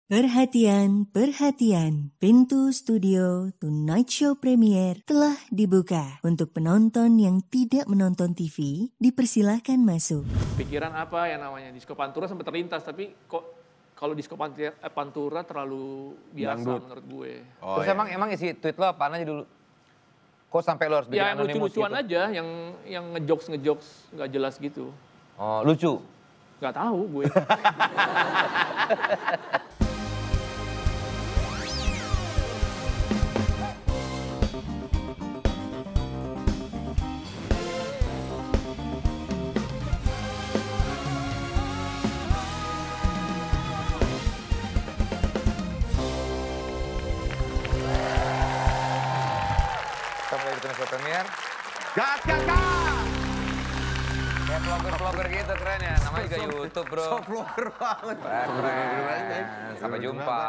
Perhatian, perhatian. Pintu studio Tonight Show Premier telah dibuka. Untuk penonton yang tidak menonton TV, dipersilahkan masuk. Pikiran apa yang namanya Disco Pantura sempat terlintas, tapi kok kalau Disco Pantura terlalu biasa Dangdut. menurut gue. Oh, Terus iya. emang isi tweet lo apaan aja dulu? Kok sampai lo harus bikin Ya yang anonimus lucu-lucuan gitu? aja, yang ngejokes nggak jelas gitu. Oh, lucu? Nggak tahu gue. Kembali di Tonight Show Premier. Gas, gas, gas! Ya vlogger-vlogger gitu keren ya. Namanya juga YouTube bro. So vlogger banget. Keren. Sampai jumpa.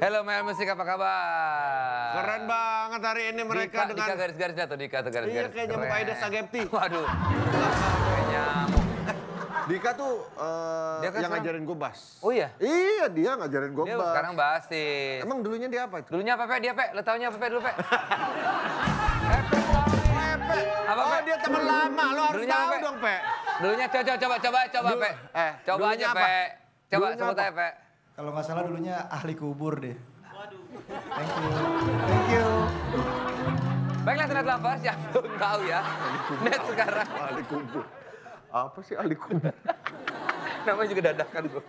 Hello Mel Musik, apa kabar? Keren banget hari ini mereka dengan... Dika garis-garis jatuh, Dika tuh garis-garis. Iya, kayak nyamuk Keren. Aedes aegypti. Waduh. Kayak nyamuk. Dika tuh Dia kan yang sekarang- ngajarin gue bass. Oh iya? Iya, dia ngajarin gue Dia bass. sekarang basis. Emang dulunya dia apa itu? Dulunya apa, Pe? Dia, Pe? Lo taunya apa, Pe, dulu, Pe? Apa, Oh, Pe? dia teman lama. Lo harus Dulunya apa, tahu Pe? dong, Pe. Dulunya coba, Dulu- Pe. Coba dulunya aja, apa? Pe. Coba Dulunya sebut apa? aja, Pe. Kalau nggak salah dulunya ahli kubur deh. Waduh. Thank you. Baiklah, Internet Lovers yang belum tahu ya. Net sekarang. Ahli kubur. Apa sih ahli kubur? Namanya juga dadakan, bro.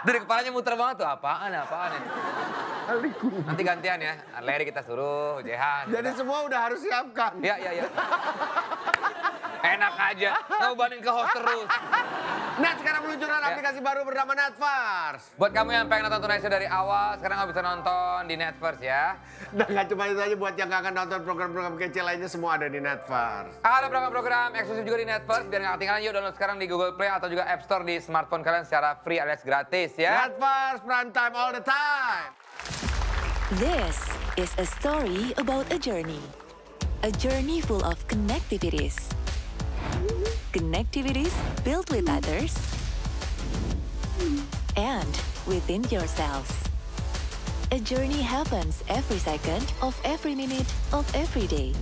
Dari kepalanya muter banget tuh, apaan ya? Ahli kubur. Nanti gantian ya, Larry kita suruh, Jehan. Jadi semua udah harus siapkan. Iya. Enak aja, ngebebanin ke host terus. Nah, sekarang meluncurkan Ya. aplikasi baru bernama Netverse. Buat kamu yang pengen nonton Tonight Show dari awal, sekarang nggak bisa nonton di Netverse ya. Dan nggak cuma itu aja, buat yang nggak akan nonton program-program kece lainnya, semua ada di Netverse. Ada program-program eksklusif juga di Netverse, biar nggak ketinggalan, yuk download sekarang di Google Play atau juga App Store di smartphone kalian secara free alias gratis ya. Netverse, prime time all the time. This is a story about a journey. A journey full of connectivities. Connectivities built with others and within yourselves. A journey happens every second of every minute of every day.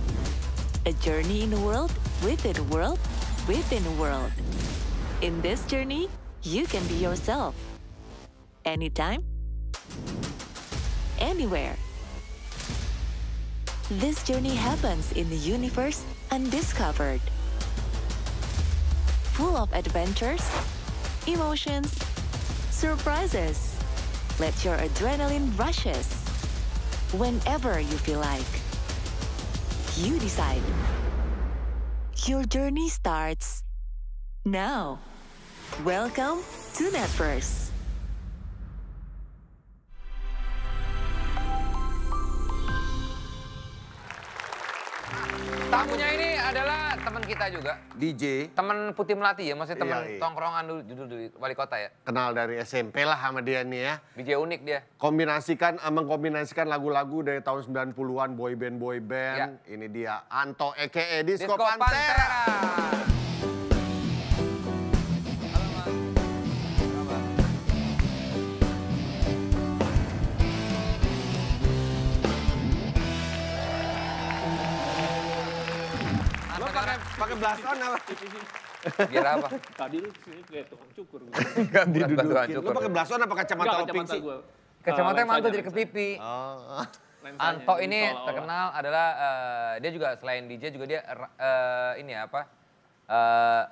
A journey in a world within a world within a world. In this journey, you can be yourself. Anytime, anywhere. This journey happens in the universe undiscovered. Full of adventures, emotions, surprises. Let your adrenaline rushes. Whenever you feel like. You decide. Your journey starts now. Welcome to Netverse. Tamunya ini adalah teman kita juga. DJ, Teman Putih Melati ya, maksudnya teman Iya. tongkrongan dulu di wali kota ya. kenal dari SMP lah sama dia nih ya. DJ unik dia. Mengkombinasikan lagu-lagu dari tahun 90-an, boy band. Ya. Ini dia, Anto EKE Disco Disco Pantera. Pantera. Halo, Mas. Apa? Lo pakai blason apa? Biar apa? Tadi lu sini kayak tukang cukur. Bukan bantuan Lo cukur. pakai blason apa kacamata Enggak, lo pink kacamata sih? gue. Kacamata mantu jadi ke pipi. Oh. Anto ini terkenal adalah dia juga selain DJ juga dia ini apa?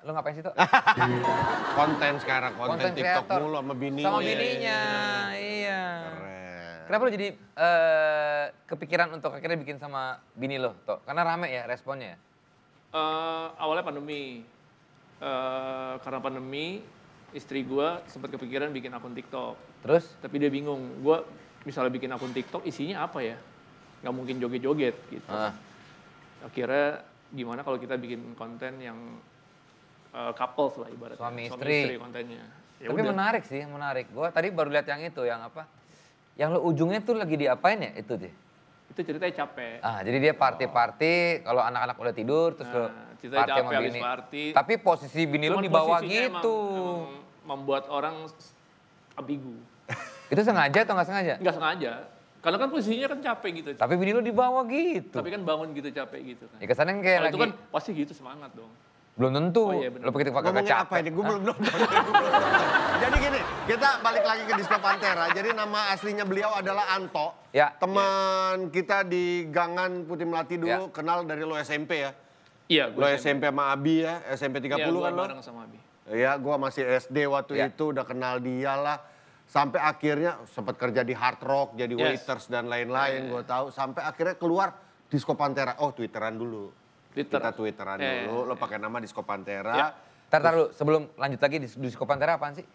Lo ngapain sih tuh? Konten sekarang, konten TikTok kreator. mulu sama bini. Sama bininya, iya. Keren. Kenapa lo jadi kepikiran untuk akhirnya bikin sama bini lo, Tok? Karena rame ya responnya ya? Awalnya pandemi. Karena pandemi, istri gue sempat kepikiran bikin akun TikTok. Terus? Tapi dia bingung, gue misalnya bikin akun TikTok isinya apa ya? Nggak mungkin joget-joget gitu. Akhirnya gimana kalau kita bikin konten yang couples lah ibaratnya. Suami istri kontennya. Ya Tapi udah. menarik sih, menarik. Gue tadi baru lihat yang itu, yang apa? Yang lo ujungnya tuh lagi diapain ya? Itu deh. Itu ceritanya capek. Jadi dia party-party, kalau anak-anak udah tidur, terus lo ceritanya party sama capek habis bini. party. Tapi posisi bini lo Cuman di bawah posisinya gitu. emang membuat orang ambigu. Itu sengaja atau nggak sengaja? Nggak sengaja. Karena kan posisinya kan capek gitu. Tapi bini lu di bawah gitu. Tapi kan bangun gitu capek gitu kan. Ya kesannya kayak Kalau lagi... itu kan pasti gitu semangat dong. Belum tentu. Oh, iya, bener. Lu pakai Ngomongin capek. apa ini? Gue belum nonton. Jadi gini, kita balik lagi ke Disco Pantera. Jadi nama aslinya beliau adalah Anto. Ya. Teman kita di Gangan Putih Melati dulu, Ya. kenal dari lo SMP ya. Iya, Lo SMP sama Abi ya, SMP 30 iya, gua kan lo? bareng sama Abi. Iya, gue masih SD waktu Ya. itu udah kenal dia lah. Sampai akhirnya sempat kerja di Hard Rock, jadi Yes. waiters dan lain-lain gue tahu. Sampai akhirnya keluar Disco Pantera. Oh, Twitteran dulu. Twitter. Kita Twitteran dulu, lo pakai nama Disco Pantera. Ya. Tar lu, sebelum lanjut lagi di Disco Pantera apaan sih?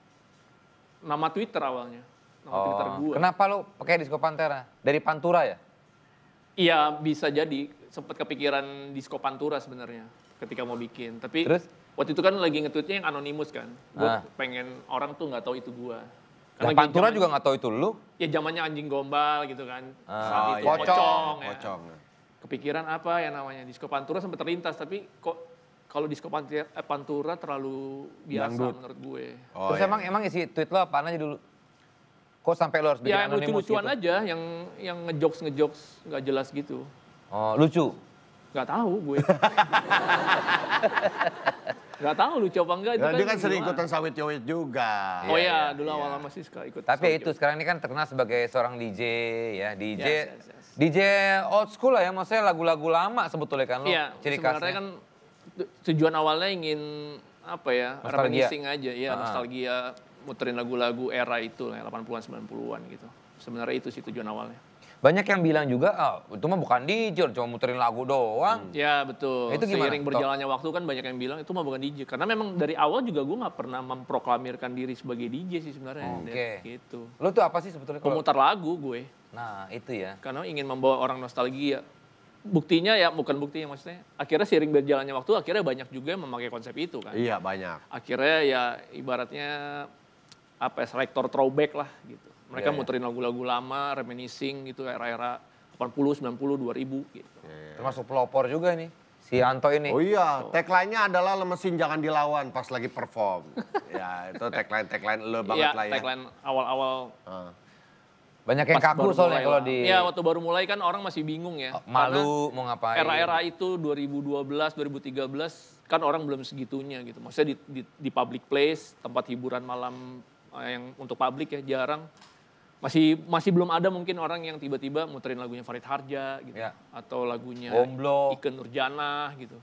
Nama Twitter awalnya. Nama Twitter gue. Kenapa lu pakai Disco Pantera? Dari Pantura ya? Iya, bisa jadi. Sempat kepikiran Disco Pantura sebenarnya ketika mau bikin. Tapi Terus? waktu itu kan lagi nge-tweetnya yang anonimus kan. Gue Ah. pengen orang tuh nggak tahu itu gue. Lah Pantura juga nggak tahu itu lu. Ya zamannya anjing gombal gitu kan. Ah, Saat itu iya. pocong ya. Pocong. Kepikiran apa ya namanya, Disco Pantura sempat terlintas. Tapi kok kalau Disco Pantura terlalu biasa Dangdut. menurut gue. Oh, Terus iya. emang isi tweet lo apaan aja dulu? Kok sampai lo harus bikin Ya yang anonimus lucu-lucuan gitu? aja, yang ngejokes nggak jelas gitu. Oh, lucu. Nggak tahu gue. Nggak tahu lucu apa enggak. Ya, dia kan sering gimana. ikutan sawit yowit juga. Oh Iya, iya, dulu awal masih suka ikut. Tapi ya Sawit itu sekarang ini kan terkenal sebagai seorang DJ ya, DJ. Yes. DJ old school lah ya, maksudnya lagu-lagu lama sebetulnya kan lo. Iya, Ciri sebenarnya khasnya. kan tujuan awalnya ingin apa ya, Nostalgia. reminiscing aja, ya Ah. nostalgia, muterin lagu-lagu era itu, ya, 80-an, 90-an gitu. Sebenarnya itu sih tujuan awalnya. Banyak yang bilang juga, itu mah bukan DJ, cuma muterin lagu doang. Ya betul. Itu gimana? Seiring berjalannya waktu kan banyak yang bilang itu mah bukan DJ. Karena memang dari awal juga gue nggak pernah memproklamirkan diri sebagai DJ sih sebenarnya. Oke. Gitu. Lo tuh apa sih sebetulnya? kalau- Pemutar lagu gue. Nah itu ya. Karena ingin membawa orang nostalgia. Buktinya ya, bukan buktinya maksudnya. Akhirnya seiring berjalannya waktu, akhirnya banyak juga yang memakai konsep itu kan. Iya, banyak. Akhirnya ya ibaratnya apa ya, selektor throwback lah gitu. Mereka Iya, iya. muterin lagu-lagu lama, reminiscing gitu, era-era 80, 90, 2000 gitu. Termasuk pelopor juga nih. Si Anto ini. Oh iya, tagline-nya adalah lemesin jangan dilawan pas lagi perform. Ya, itu tagline lo banget Iya, lah ya. tagline awal-awal. Ah. Banyak yang pas kaku baru soalnya mulai kalau lah. di Iya, waktu baru mulai kan orang masih bingung ya. malu mau ngapain. Era-era itu 2012, 2013 kan orang belum segitunya gitu. Maksudnya di public place, tempat hiburan malam yang untuk publik ya jarang. Masih belum ada mungkin orang yang tiba-tiba muterin lagunya Farid Harja gitu. Ya. Atau lagunya Gomblo. Ikke Nurjanah gitu.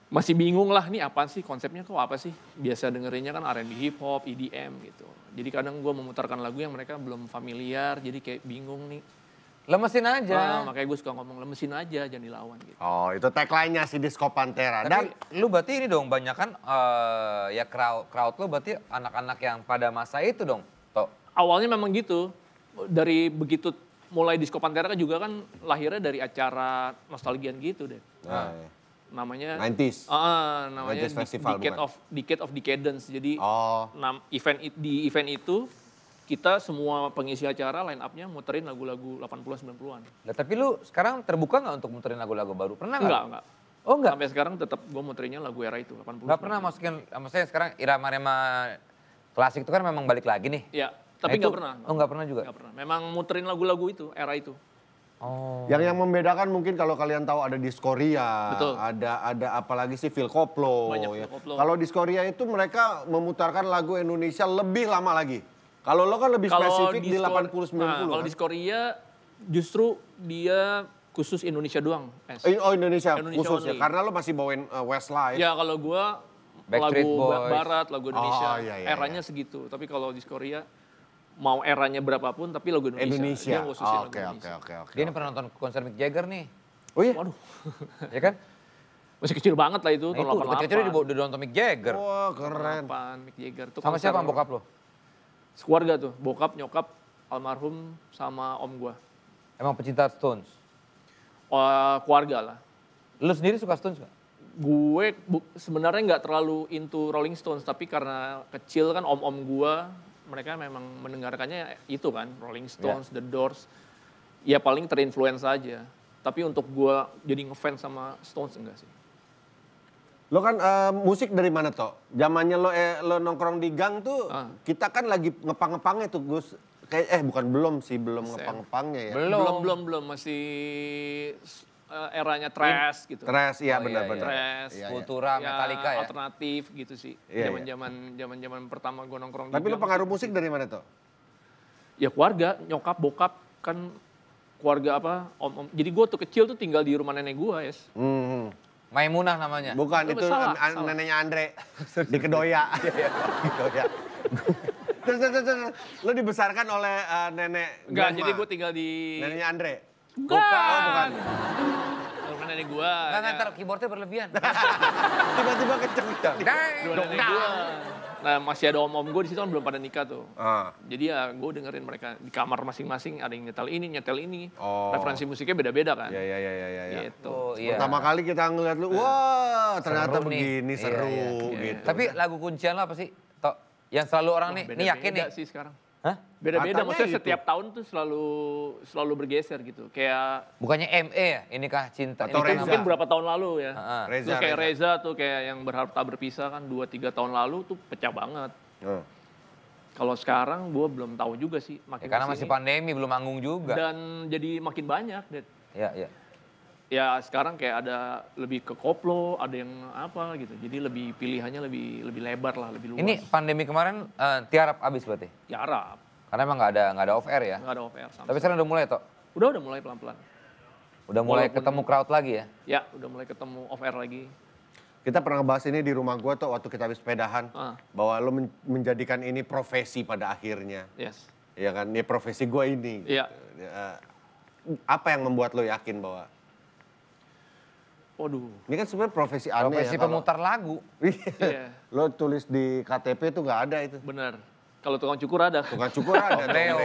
Masih bingung lah, nih apaan sih konsepnya, kok apa sih? Biasa dengerinnya kan R&B, hip hop, EDM gitu. Jadi kadang gue memutarkan lagu yang mereka belum familiar, jadi kayak bingung nih. Lemesin aja. Makanya gue suka ngomong lemesin aja, jangan dilawan gitu. Oh, itu tagline-nya si Disco Pantera. Tapi Dan lu berarti ini dong banyak kan ya crowd lu berarti anak-anak yang pada masa itu dong. Toh. Awalnya memang gitu. Dari begitu mulai Disco Pantera kan juga kan lahirnya dari acara nostalgian gitu deh. Nah, iya. Namanya 90s. namanya 90s Festival, bukan? Decade of Decadence. Jadi Oh, di event itu kita semua pengisi acara line up-nya muterin lagu-lagu 80-an 90-an. Nah, tapi lu sekarang terbuka nggak untuk muterin lagu-lagu baru? Pernah nggak? Enggak. Oh enggak? Sampai sekarang tetap gue muterinnya lagu era itu 80. Nggak pernah masukin, maksudnya sekarang irama-irama klasik itu kan memang balik lagi nih. Ya, Nah, tapi itu- nggak pernah. Oh nggak pernah juga? Nggak pernah. Memang muterin lagu-lagu itu, era itu. Oh. yang membedakan mungkin kalau kalian tahu ada Diskoria, Betul. ada apa lagi sih Phil Koplo. Banyak ya. Phil Koplo. Kalau Diskoria itu mereka memutarkan lagu Indonesia lebih lama lagi. Kalau lo kan lebih spesifik di 80-90 Kalau kan? di Korea justru dia khusus Indonesia doang. Es. Oh Indonesia, Indonesia khusus ya, only. karena lo masih bawain Westlife. Ya kalau gua Backstreet lagu Boys. barat, lagu Indonesia, Oh, iya, eranya segitu. Tapi kalau di Korea mau eranya berapapun tapi lagu Indonesia. Dia Indonesia. khususin Oh, lagu Oke, Indonesia. oke. Dia ini pernah nonton konser Mick Jagger nih. Oh iya? Waduh, Ya kan? masih kecil banget lah itu, Nah, tahun itu 88. kecil udah nonton Mick Jagger. Wah, keren. 88, Mick Jagger. Itu Sama konser siapa bokap lo? Keluarga tuh, bokap, nyokap, almarhum sama om gua. Emang pecinta Stones? Keluarga lah. Lu sendiri suka Stones nggak? Gue sebenarnya nggak terlalu into Rolling Stones, tapi karena kecil kan om-om gue, mereka memang mendengarkannya itu kan, Rolling Stones, The Doors. Ya paling terinfluence aja. Tapi untuk gue jadi ngefans sama Stones enggak sih. Lo kan musik dari mana toh? Zamannya lo nongkrong di gang tuh, kita kan lagi ngepang-ngepangnya tuh Gus. Kayak belum ngepang-ngepangnya ya. Belum masih eranya thrash gitu. Thrash, iya benar-benar. Thrash, Kultura, Metallica ya. Alternatif gitu sih. Zaman pertama gue nongkrong. Tapi lo pengaruh musik dari mana toh? Ya keluarga, nyokap, bokap kan keluarga apa, om. Jadi gue tuh kecil tuh tinggal di rumah nenek gue, Yes. Maimunah namanya. Bukan, itu salah. neneknya Andre di Kedoya. Kedoya. Terus, lo dibesarkan oleh nenek Enggak, grandma? jadi gue tinggal di... Neneknya Andre? Bukan. Rumah nenek gue. Nggak ngantar keyboardnya berlebihan. Tiba-tiba kenceng-kenceng. Dua nenek gue. Nah masih ada om-om gue di situ kan belum pada nikah tuh. Jadi ya gue dengerin mereka di kamar masing-masing ada yang nyetel ini. Referensi musiknya beda-beda kan. Iya. Gitu. Oh, iya. Pertama kali kita ngeliat lu, wah ternyata Seru nih. begini seru Iya. gitu. Tapi lagu kuncian lo apa sih? Tok, yang selalu orang nih yakin nih. Beda sih sekarang. Hah? Beda-beda, Katanya maksudnya gitu. setiap tahun tuh selalu bergeser gitu. Kayak Bukannya ME ya? Inikah cinta? Atau itu Reza. mungkin berapa tahun lalu ya. Reza, Terus kayak Reza. Reza tuh kayak yang berharap tak berpisah kan 2-3 tahun lalu tuh pecah banget. Kalau sekarang gue belum tahu juga sih. Ya, karena masih pandemi, belum manggung juga. Dan jadi makin banyak, Dad. Iya. Ya sekarang kayak ada lebih ke koplo, ada yang apa gitu. Jadi lebih pilihannya lebih lebar lah, lebih luas. Ini pandemi kemarin tiarap abis berarti? Ya Arab, Karena emang nggak ada off air ya? nggak ada OPR sama. Tapi sekarang udah mulai Tok? Udah mulai pelan-pelan. Udah mulai Walaupun- ketemu crowd lagi ya? Ya, udah mulai ketemu off air lagi. Kita pernah bahas ini di rumah gua tuh waktu kita habis sepedahan. Bahwa lo menjadikan ini profesi pada akhirnya. Yes. Ya kan, ini profesi gua ini. Iya. Gitu. Apa yang membuat lo yakin bahwa Waduh. ini kan sebenarnya profesi aneh Profesi ya. kalau- pemutar lagu. Iya, Lo tulis di KTP tuh nggak ada itu. benar. Kalau tukang cukur ada. Tukang cukur ada. Leo.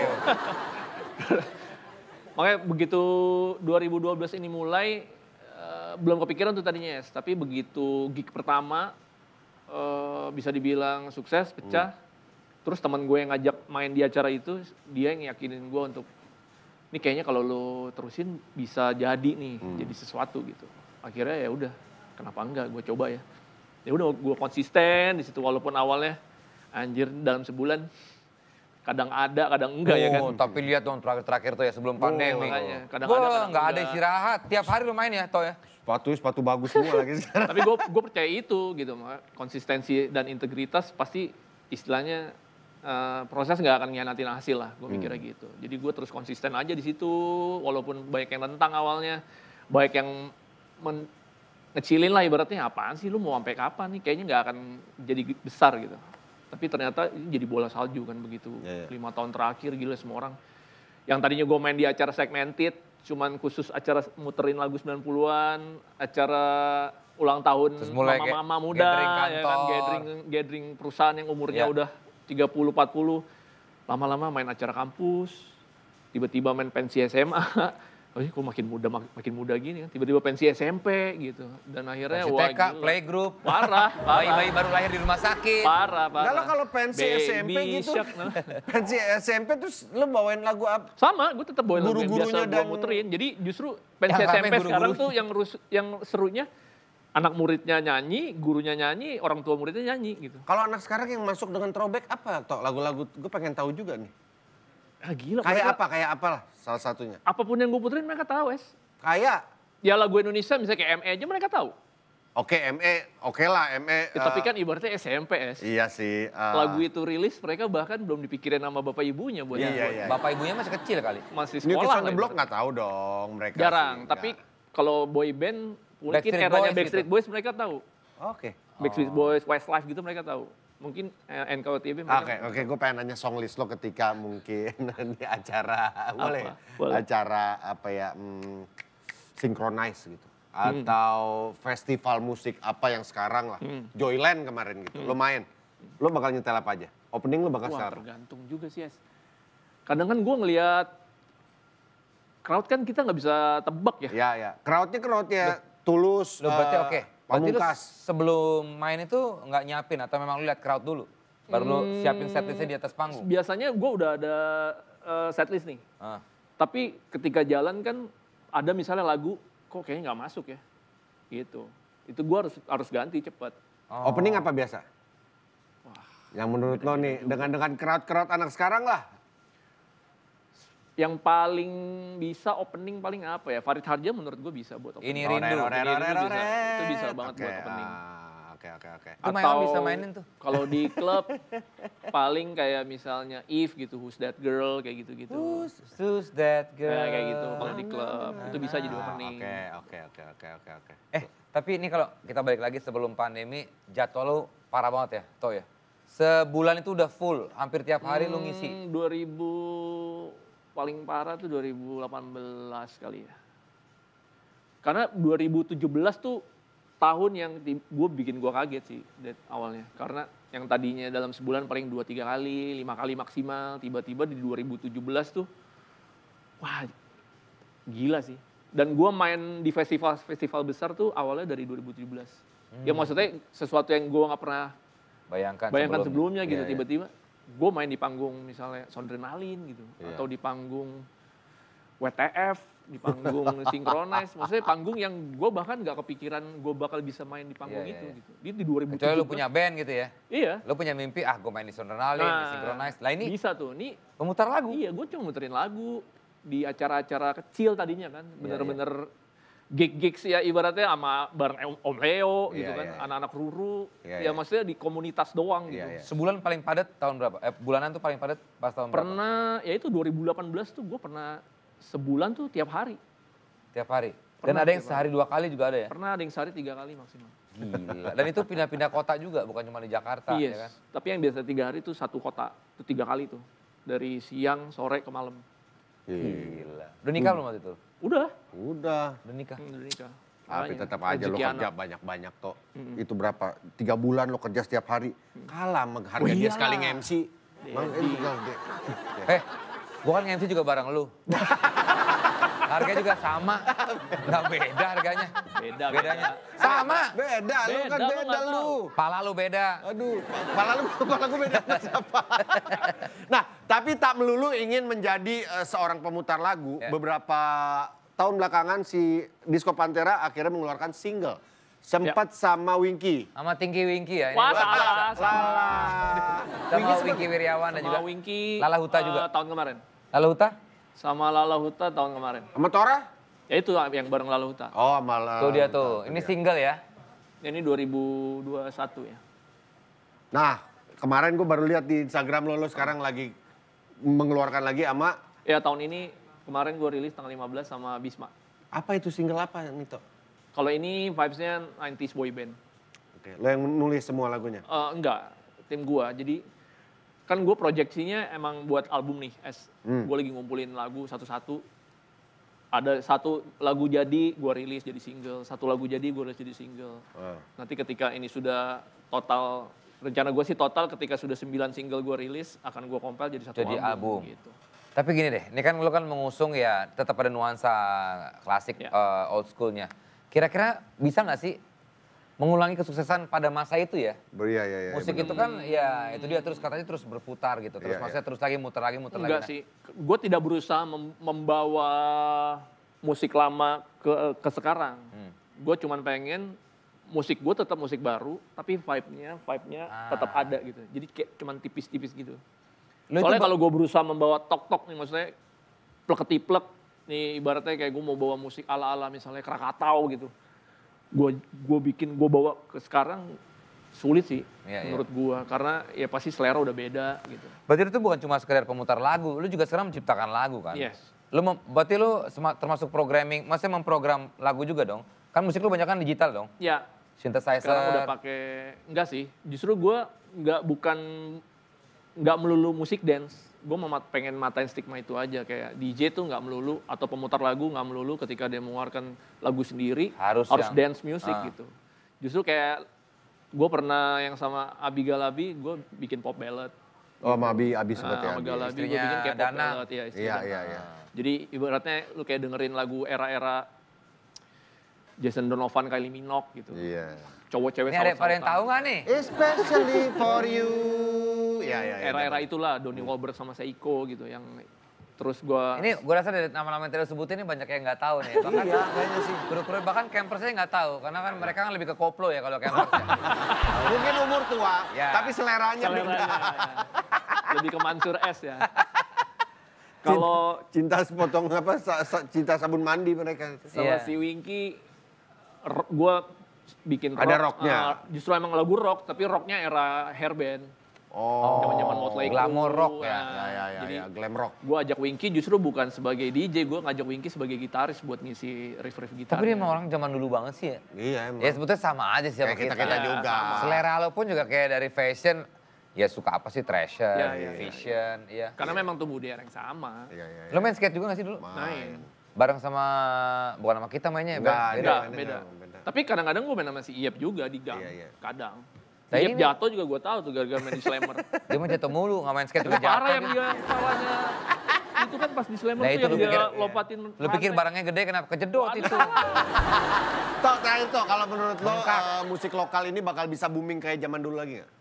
Makanya begitu 2012 ini mulai, belum kepikiran tuh tadinya, Yes. Tapi begitu gig pertama, bisa dibilang sukses, pecah. Terus teman gue yang ngajak main di acara itu, dia yang yakinin gue untuk, ini kayaknya kalau lo terusin bisa jadi nih, jadi sesuatu gitu. Akhirnya ya udah, kenapa enggak, gue coba ya. Ya udah, gue konsisten di situ walaupun awalnya, anjir dalam sebulan, kadang ada, kadang enggak ya kan. Oh, tapi lihat dong terakhir-terakhir tuh ya sebelum pandemi. makanya, kadang Wah, ada, kadang nggak ada enggak. istirahat. Tiap hari lu main ya, Toh ya? Sepatu bagus semua lagi sekarang. Tapi gue percaya itu gitu, konsistensi dan integritas pasti istilahnya proses nggak akan ngianatin hasil lah, gue mikirnya gitu. Jadi gue terus konsisten aja di situ, walaupun banyak yang nentang awalnya, baik yang ngecilin lah ibaratnya, apaan sih lu mau sampai kapan nih, kayaknya nggak akan jadi besar gitu. Tapi ternyata ini jadi bola salju kan begitu, 5 tahun terakhir gila semua orang. Yang tadinya gue main di acara segmented, cuman khusus acara muterin lagu 90-an, acara ulang tahun Terus mulai mama-mama muda, gathering ya kan, kantor. gathering perusahaan yang umurnya Ya. udah 30-40, lama-lama main acara kampus, tiba-tiba main pensi SMA, oh kok makin muda gini kan, tiba-tiba pensi SMP gitu, dan akhirnya Masih wah TK, gila. playgroup. Parah. Bayi-bayi baru lahir di rumah sakit. Parah. Kalau pensi Baby SMP gitu, Shark, nah. pensi SMP terus lo bawain lagu apa? Sama, gue tetap bawain lagu yang Guru-gurunya biasa gue muterin. Jadi justru pensi Yang rame SMP sekarang guru-guru. tuh yang serunya anak muridnya nyanyi, gurunya nyanyi, orang tua muridnya nyanyi gitu. Kalau anak sekarang yang masuk dengan throwback apa toh? Lagu-lagu gue pengen tahu juga nih. Ah gila. Kayak mereka- Kayak apa lah salah satunya? Apapun yang gue puterin mereka tahu, Es. Kayak Ya lagu Indonesia misalnya kayak ME aja mereka tahu. oke ME, oke lah ME. Ya, tapi kan ibaratnya SMP, Es. Iya sih. Lagu itu rilis mereka bahkan belum dipikirin sama bapak ibunya buat Iya. Bapak ibunya masih kecil kali. masih New sekolah. Kids on the lah Block ibaratnya. nggak tahu dong mereka. Jarang, sih. tapi Ya. kalau boy band mungkin Backstreet eranya Boys Backstreet gitu. Boys mereka tahu. Oke. Backstreet Boys, Westlife gitu mereka tahu. Mungkin NKOTB mereka. Oke, gue pengen nanya song list lo ketika mungkin di acara boleh, Boleh. acara apa ya, synchronize gitu, atau festival musik apa yang sekarang lah, Joyland kemarin gitu, lo main, lo bakal nyetel apa aja? Opening lo bakal Wah, setel apa? tergantung juga sih, Es. Kadang kan gue ngelihat crowd kan kita nggak bisa tebak ya. Ya, crowdnya Tulus, Lu berarti oke. Berarti lu Pamungkas. sebelum main itu nggak nyiapin atau memang lu lihat crowd dulu? Baru lu siapin setlistnya di atas panggung? Biasanya gue udah ada setlist nih. Ah. Tapi ketika jalan kan ada misalnya lagu, kok kayaknya nggak masuk ya. Gitu. Itu gue harus ganti cepet. Opening apa biasa? Yang menurut lo nih, dengan crowd anak sekarang lah. Yang paling bisa opening paling apa ya? Farid Harja menurut gue bisa buat opening. Ini Rindu. Itu bisa banget buat opening. Oke. Itu bisa mainin tuh. Kalau di klub paling kayak misalnya If gitu, Who's That Girl kayak gitu-gitu. Who's That Girl? Kayak gitu kalau di klub itu bisa jadi opening. Oke. Tapi ini kalau kita balik lagi sebelum pandemi, jadwal lu parah banget ya, Toh ya? Sebulan itu udah full, hampir tiap hari lu ngisi. 2000 paling parah tuh 2018 kali ya. Karena 2017 tuh tahun yang gue bikin gue kaget sih awalnya. Karena yang tadinya dalam sebulan paling 2-3 kali, 5 kali maksimal, tiba-tiba di 2017 tuh, wah gila sih. Dan gue main di festival besar tuh awalnya dari 2017. Ya maksudnya sesuatu yang gue gak pernah bayangkan sebelumnya gitu. Tiba-tiba gue main di panggung misalnya Soundrenalin gitu. Atau di panggung WTF, di panggung Synchronize. Maksudnya panggung yang gue bahkan gak kepikiran gue bakal bisa main di panggung itu. Gitu. Di 2017. Kecuali lu punya band gitu ya? Iya. Lu punya mimpi, gue main di Soundrenalin, di Synchronize. Lah ini bisa tuh, ini pemutar lagu. Iya, gue cuma muterin lagu di acara-acara kecil tadinya kan. Bener-bener gig-gigs ya ibaratnya sama bareng Om Leo gitu kan. Anak-anak Ruru. Ya maksudnya di komunitas doang gitu. Sebulan paling padat tahun berapa? Bulanan tuh paling padat pas tahun berapa? Pernah, ya itu 2018 tuh gue pernah sebulan tuh tiap hari. Tiap hari? Dan ada yang sehari 2 kali juga ada ya? Pernah ada yang sehari 3 kali maksimal. Gila. Dan itu pindah-pindah kota juga, bukan cuma di Jakarta yes. ya kan? Tapi yang biasa 3 hari itu satu kota. Itu 3 kali tuh. Dari siang, sore ke malam. Gila. Udah nikah belum waktu itu? Udah. Udah nikah. Udah nikah. Tapi tetap aja lo kerja banyak-banyak toh. Itu berapa? 3 bulan lo kerja setiap hari. Kalah sama harga dia sekali nge-MC. Gua kan nge-MC juga bareng lu. Harganya juga sama. Nggak beda harganya. Bedanya. Sama. Beda, lu kan beda lu. Pala lu beda. Aduh, pala gue beda sama siapa. Nah, tapi tak melulu ingin menjadi seorang pemutar lagu. Beberapa tahun belakangan si Disco Pantera akhirnya mengeluarkan single. Sempat sama Winky. Sama Tinky Winky ya. Wah, salah. Sama Winky Wiryawan dan juga Winky. Lala Huta juga. Tahun kemarin. Lala Huta? Sama Lala Huta tahun kemarin. Sama Tora? Ya itu yang bareng Lala Huta. Oh, malah. Tuh dia tuh. Ini single ya? Ini 2021 ya. Nah, kemarin gue baru lihat di Instagram lo sekarang lagi mengeluarkan lagi sama... Ya tahun ini kemarin gue rilis tanggal 15 sama Bisma. Apa itu single apa Nito? Kalau ini vibes-nya 90s boy band. Oke, lo yang nulis semua lagunya? Enggak, tim gue. Jadi kan gue proyeksinya emang buat album nih. Gue lagi ngumpulin lagu satu-satu. Ada satu lagu jadi gue rilis jadi single. Satu lagu jadi gue rilis jadi single. Nanti ketika ini sudah total, rencana gue sih total ketika sudah 9 single gue rilis akan gue compile jadi satu album. Gitu. Tapi gini deh, ini kan lo kan mengusung ya tetap ada nuansa klasik old schoolnya. Kira-kira bisa nggak sih mengulangi kesuksesan pada masa itu ya? Iya. Musik itu kan ya itu dia terus katanya terus berputar gitu. Terus maksudnya terus lagi muter lagi. Enggak sih, gue tidak berusaha membawa musik lama ke sekarang. Gue cuman pengen musik gue tetap musik baru, tapi vibe-nya tetap ada gitu. Jadi kayak cuman tipis-tipis gitu. Soalnya kalau gue berusaha membawa tok-tok nih, maksudnya plek-ketiplek, nih ibaratnya kayak gue mau bawa musik ala-ala misalnya Krakatau gitu. Gue bawa ke sekarang sulit sih menurut gue. Karena ya pasti selera udah beda gitu. Berarti itu bukan cuma sekedar pemutar lagu, lu juga sekarang menciptakan lagu kan? Yes. Berarti lu termasuk programming, maksudnya memprogram lagu juga dong? Kan musik lu banyak kan digital dong? Ya. Synthesizer. Sekarang udah pakai, enggak sih. Justru gue nggak melulu musik dance. Gue pengen matain stigma itu aja, kayak DJ tuh nggak melulu atau pemutar lagu nggak melulu ketika dia mengeluarkan lagu sendiri harus dance music gitu. Justru kayak gue pernah yang sama Abi Galabi, gue bikin pop ballad. Oh, sama Abi sebut ya. Sama Galabi gue bikin kayak pop ballad ya. Iya. Jadi ibaratnya lu kayak dengerin lagu era-era Jason Donovan, Kylie Minogue gitu. Iya. Cowok-cewek ini ada yang tahu nggak nih? Especially for you. Era-era itulah, Donnie Wahlberg sama Seiko gitu yang Terus gue... Ini gue rasa dari nama-nama yang tadi sebutin ini banyak yang nggak tahu nih. Bahkan Iya, kayaknya sih. kru-kru bahkan campersnya nggak tahu. Karena kan mereka kan lebih ke koplo ya kalau campersnya. Mungkin umur tua, Ya. tapi seleranya beda. ya. Lebih ke Mansur S ya. Kalau Cinta sepotong apa, cinta sabun mandi mereka. sama Iya. si Winky, gue bikin Ada rock. rocknya. Justru emang lagu rock, tapi rocknya era hairband. Oh, Zaman-zaman Motley Crue. Glamour rock ya. Jadi ya, glam rock. gue ajak Winky justru bukan sebagai DJ, gue ngajak Winky sebagai gitaris buat ngisi riff-riff gitar. Tapi dia emang orang zaman dulu banget sih ya. Iya emang. Ya sebetulnya sama aja sih sama Kayak kita juga. sama. Selera lo pun juga kayak dari fashion, ya suka apa sih treasure, Iya. vision, iya. Karena memang tumbuh di era yang sama. Iya. Lo main skate juga gak sih dulu? Main. Bareng sama, bukan sama kita mainnya ya? Enggak, Enggak, beda. beda. Beda. Tapi kadang-kadang gue main sama si Iep juga di gang. Iya. Kadang. Nah, Iep ini- jatuh juga gue tahu tuh gara-gara main di slammer. Dia mah jatuh mulu, gak main skate juga jatuh. Parah yang dia kepalanya. Itu kan pas di slammer Nah, tuh itu yang lu dia pikir- lompatin. Lo pikir rantai. barangnya gede kenapa kejedot itu? Tok, terakhir Tok, kalau menurut lo Bengkak. musik lokal ini bakal bisa booming kayak zaman dulu lagi nggak?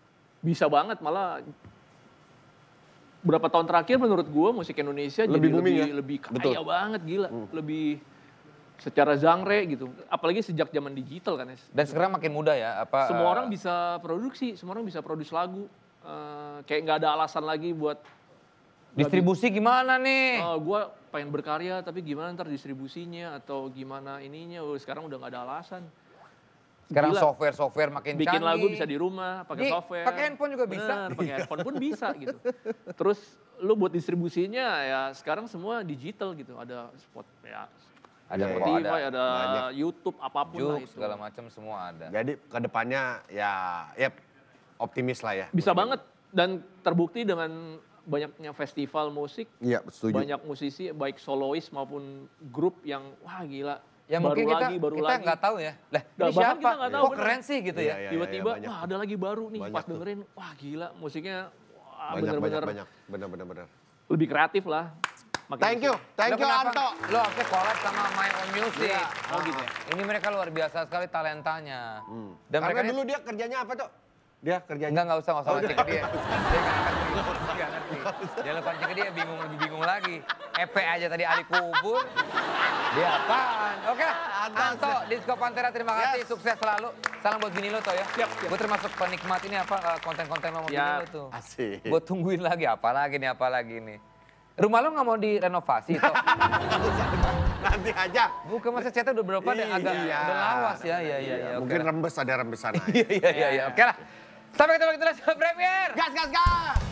Bisa banget, malah berapa tahun terakhir menurut gue musik Indonesia Lebih jadi booming ya? lebih kaya Betul. banget, gila. Lebih secara genre gitu. Apalagi sejak zaman digital kan, Nes. Dan sekarang makin mudah ya, apa? Semua orang bisa produksi, semua orang bisa produksi lagu. Kayak nggak ada alasan lagi buat Distribusi gimana nih? gue pengen berkarya tapi gimana ntar distribusinya atau gimana ininya. Sekarang udah nggak ada alasan. Sekarang Gila. software makin Bikin canggih. lagu bisa di rumah, pakai Di- software. pakai handphone juga bisa. Bener, pakai handphone pun bisa gitu. Terus lu buat distribusinya ya sekarang semua digital gitu. Ada spot ya, Ada kok, Spotify, ada. ada Banyak. YouTube, apapun lah Juk, itu. segala macam semua ada. Jadi kedepannya ya optimis lah ya. Bisa banget dan terbukti dengan banyaknya festival musik, Iya, setuju. banyak musisi baik solois maupun grup yang wah gila. Ya mungkin baru kita lagi. nggak tahu ya. Lah, Nah, ini bahkan siapa? kita nggak tahu, Kok bener. keren sih gitu Iya, ya? Tiba-tiba banyak. wah ada lagi baru nih, Banyak pas tuh. dengerin wah gila musiknya wah Banyak. Bener. lebih kreatif lah. Makin Thank you Lo kenapa- Anto. Lo harusnya collab sama My Own Music. Iya. Oh gitu ya. Ini mereka luar biasa sekali talentanya. Dan Karena mereka dulu dia kerjanya apa Tok? Dia kerjanya. enggak usah mancing ke dia. Dia nggak ngerti. Dia lo pancing ke dia lebih bingung lagi. EP aja tadi Ali kubur. Dia apaan? Oke lah. Anto, Disco Pantera terima kasih. Sukses selalu. Salam buat bini lo Toh ya. Siap. Gue termasuk penikmat ini apa konten-konten lo sama bini Siap. lo tuh. Asik. Gue tungguin lagi apa lagi nih. Rumah lo nggak mau direnovasi Toh? Nanti aja. Bukan masa catnya udah berapa deh agak Iya. udah lawas ya. Iya. Mungkin rembes ada rembesan aja. Iya. Oke lah. Sampai ketemu lagi di Premier. Gas.